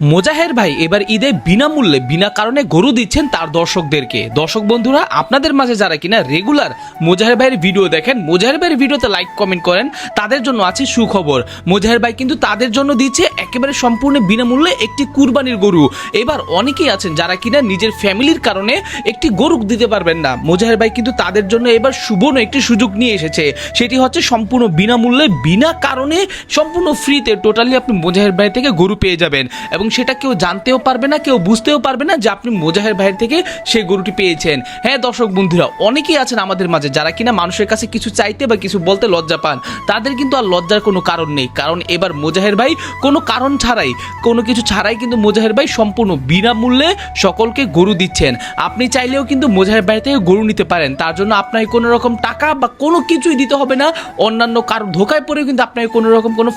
মোজাহের ভাই এবার ঈদে বিনামূল্যে বিনা কারণে গরু দিচ্ছেন তার দর্শকদেরকে। দর্শক বন্ধুরা, আপনাদের মাঝে যারা কিনা রেগুলার মোজাহের ভাইয়ের ভিডিও দেখেন, মোজাহের ভাইয়ের ভিডিওতে লাইক কমেন্ট করেন, তাদের জন্য আছে সুখবর। মোজাহের ভাই কিন্তু তাদের জন্য দিচ্ছে একেবারে সম্পূর্ণ বিনামূল্যে একটি কুরবানির গরু। এবার অনেকেই আছেন যারা কিনা নিজের ফ্যামিলির কারণে একটি গরু দিতে পারবেন না, মোজাহের ভাই কিন্তু তাদের জন্য এবার সুবর্ণ একটি সুযোগ নিয়ে এসেছে। সেটি হচ্ছে সম্পূর্ণ বিনামূল্যে বিনা কারণে সম্পূর্ণ ফ্রিতে টোটালি আপনি মোজাহের ভাই থেকে গরু পেয়ে যাবেন, এবং সেটা কেউ জানতেও পারবে না, কেউ বুঝতেও পারবে না যে আপনি মোজাহের ভাইয়ের থেকে সেই গরুটি পেয়েছেন। হ্যাঁ দর্শক বন্ধুরা, অনেকেই আছেন আমাদের মাঝে যারা কিনা মানুষের কাছে কিছু চাইতে বা কিছু বলতে লজ্জা পান, তাদের কিন্তু আর লজ্জার কোনো কারণ নেই, কারণ এবার মোজাহের ভাই কোনো কারণ ছাড়াই, কোনো কিছু ছাড়াই কিন্তু মোজাহের ভাই সম্পূর্ণ বিনামূল্যে সকলকে গরু দিচ্ছেন। আপনি চাইলেও কিন্তু মোজাহের ভাই থেকে গরু নিতে পারেন, তার জন্য আপনাকে কোনো রকম টাকা বা কোনো কিছুই দিতে হবে না, অন্যান্য কারো ধোকায় পড়েও কিন্তু আপনাকে কোনো রকম কোনো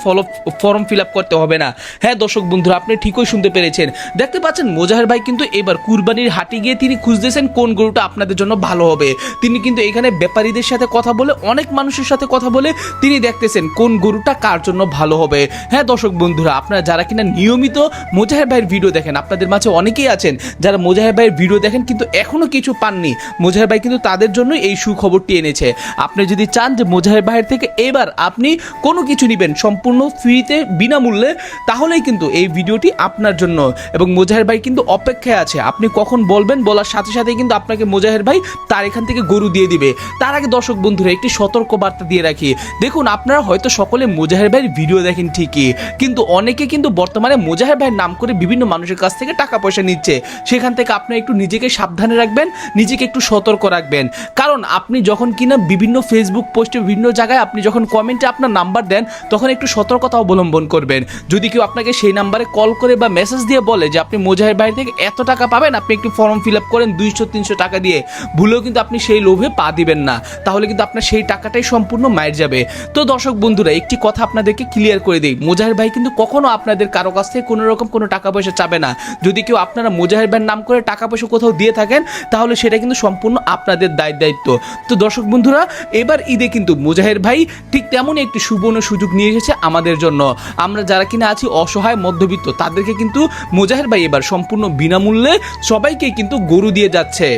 ফর্ম ফিল আপ করতে হবে না। হ্যাঁ দর্শক বন্ধুরা, আপনি ঠিকই শুনতে পেরেছেন, দেখতে পাচ্ছেন মোজাহের ভাই কিন্তু এবার কুরবানির হাটে গিয়ে তিনি খুঁজতেছেন কোন গরুটা আপনাদের জন্য ভালো হবে। তিনি কিন্তু এখানে ব্যাপারীদের সাথে কথা বলে, অনেক মানুষের সাথে কথা বলে তিনি দেখতেছেন কোন গরুটা কার জন্য ভালো হবে। হ্যাঁ দর্শক বন্ধুরা, আপনারা যারা কিনা নিয়মিত মোজাহের ভাইয়ের ভিডিও দেখেন, আপনাদের মাঝে অনেকেই আছেন যারা মোজাহের ভাইয়ের ভিডিও দেখেন কিন্তু এখনো কিছু পাননি, মোজাহের ভাই কিন্তু তাদের জন্য এই সুখবরটি এনেছে। আপনি যদি চান যে মোজাহের ভাইয়ের থেকে এবার আপনি কোনো কিছু নেবেন সম্পূর্ণ ফ্রিতে বিনামূল্যে, তাহলেই কিন্তু এই ভিডিওটি আপনার জন্য। এবং মোজাহের ভাই কিন্তু অপেক্ষায় আছে, আপনি কখন বলবেন, বলার সাথে সাথে কিন্তু আপনাকে মোজাহের ভাই তার এখান থেকে গরু দিয়ে দিবে। তার আগে দর্শক বন্ধুরা একটি সতর্ক বার্তা দিয়ে রাখি, দেখুন আপনারা হয়তো সকলে মোজাহের ভাইয়ের ভিডিও দেখেন ঠিকই, কিন্তু অনেকে কিন্তু বর্তমানে মোজাহের ভাইয়ের নাম করে বিভিন্ন মানুষের কাছ থেকে টাকা পয়সা নিচ্ছে। সেখান থেকে আপনি একটু নিজেকে সাবধানে রাখবেন, নিজেকে একটু সতর্ক রাখবেন, কারণ আপনি যখন কিনা বিভিন্ন ফেসবুক পোস্টে বিভিন্ন জায়গায় আপনি যখন কমেন্টে আপনার নাম্বার দেন, তখন একটু সতর্কতা অবলম্বন করবেন। যদি কেউ আপনাকে সেই নাম্বারে কল করে বা মেসেজ দিয়ে বলে যে আপনি মোজাহের ভাই থেকে এত টাকা পাবেন, আপনি একটু ফর্ম ফিল আপ করেন 200-300 টাকা দিয়ে, ভুলেও কিন্তু আপনি সেই লোভে পা দিবেন না, তাহলে কিন্তু আপনার সেই টাকাটাই সম্পূর্ণ মায়ের যাবে। তো দর্শক বন্ধুরা, একটি কথা আপনাদেরকে ক্লিয়ার করে দিই, মোজাহের ভাই কিন্তু কখনো আপনাদের কারো কাছ থেকে কোনো রকম কোনো টাকা পয়সা চাবে না। যদি কেউ আপনারা মোজাহের ভাইয়ের নাম করে টাকা পয়সা কোথাও দিয়ে থাকেন, তাহলে সেটা কিন্তু সম্পূর্ণ আপনাদের দায়িত্ব। তো দর্শক বন্ধুরা, এবার ঈদে কিন্তু মোজাহের ভাই ঠিক তেমনই একটি সুবর্ণ সুযোগ নিয়ে এসেছে আমাদের জন্য। আমরা যারা কিনা আছি অসহায় মধ্যবিত্ত, তাদেরকে কিন্তু মোজাহের ভাই এবার সম্পূর্ণ বিনামূল্যে সবাইকে কিন্তু গরু দিয়ে যাচ্ছে।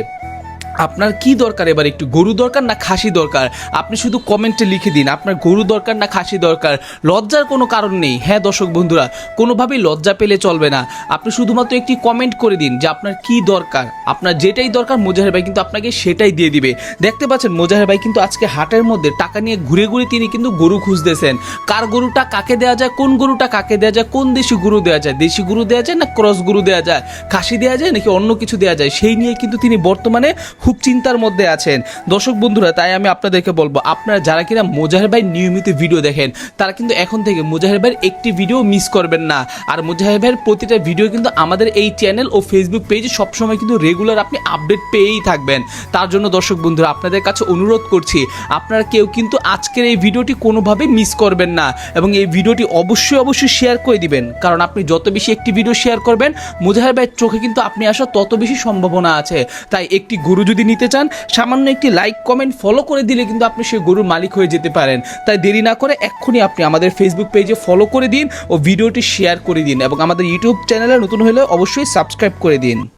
আপনার কি দরকার, এবার একটু গরু দরকার না খাসি দরকার, আপনি শুধু কমেন্টে লিখে দিন আপনার গরু দরকার না খাসি দরকার, লজ্জার কোনো কারণ নেই। হ্যাঁ দর্শক বন্ধুরা, কোনোভাবেই লজ্জা পেলে চলবে না, আপনি শুধুমাত্র একটি কমেন্ট করে দিন যে আপনার কি দরকার, আপনার যেটাই দরকার মোজাহের ভাই কিন্তু আপনাকে সেটাই দিয়ে দিবে। দেখতে পাচ্ছেন মোজাহের ভাই কিন্তু আজকে হাটের মধ্যে টাকা নিয়ে ঘুরে ঘুরে তিনি কিন্তু গরু খুঁজতেছেন, কার গরুটা কাকে দেওয়া যায়, কোন গরুটা কাকে দেওয়া যায়, কোন দেশি গরু দেওয়া যায়, দেশি গরু দেওয়া যায় না ক্রস গরু দেওয়া যায়, খাসি দেওয়া যায় নাকি অন্য কিছু দেওয়া যায়, সেই নিয়ে কিন্তু তিনি বর্তমানে খুব চিন্তার মধ্যে আছেন। দর্শক বন্ধুরা, তাই আমি আপনাদেরকে বলবো, আপনারা যারা কিনা মোজাহের ভাই নিয়মিত ভিডিও দেখেন, তারা কিন্তু এখন থেকে মোজাহের ভাইয়ের একটি ভিডিও মিস করবেন না। আর মোজাহের ভাইয়ের প্রতিটা ভিডিও কিন্তু আমাদের এই চ্যানেল ও ফেসবুক পেজে সবসময় কিন্তু রেগুলার আপনি আপডেট পেয়েই থাকবেন। তার জন্য দর্শক বন্ধুরা, আপনাদের কাছে অনুরোধ করছি, আপনারা কেউ কিন্তু আজকের এই ভিডিওটি কোনোভাবে মিস করবেন না, এবং এই ভিডিওটি অবশ্যই শেয়ার করে দিবেন, কারণ আপনি যত বেশি একটি ভিডিও শেয়ার করবেন, মোজাহের ভাইয়ের চোখে কিন্তু আপনি আসা তত বেশি সম্ভাবনা আছে। তাই একটি গরু যদি নিতে চান, সামান্য একটি লাইক কমেন্ট ফলো করে দিলে কিন্তু আপনি সেই গরুর মালিক হয়ে যেতে পারেন। তাই দেরি না করে এক্ষুনি আপনি আমাদের ফেসবুক পেজে ফলো করে দিন ও ভিডিওটি শেয়ার করে দিন, এবং আমাদের ইউটিউব চ্যানেলে নতুন হলে অবশ্যই সাবস্ক্রাইব করে দিন।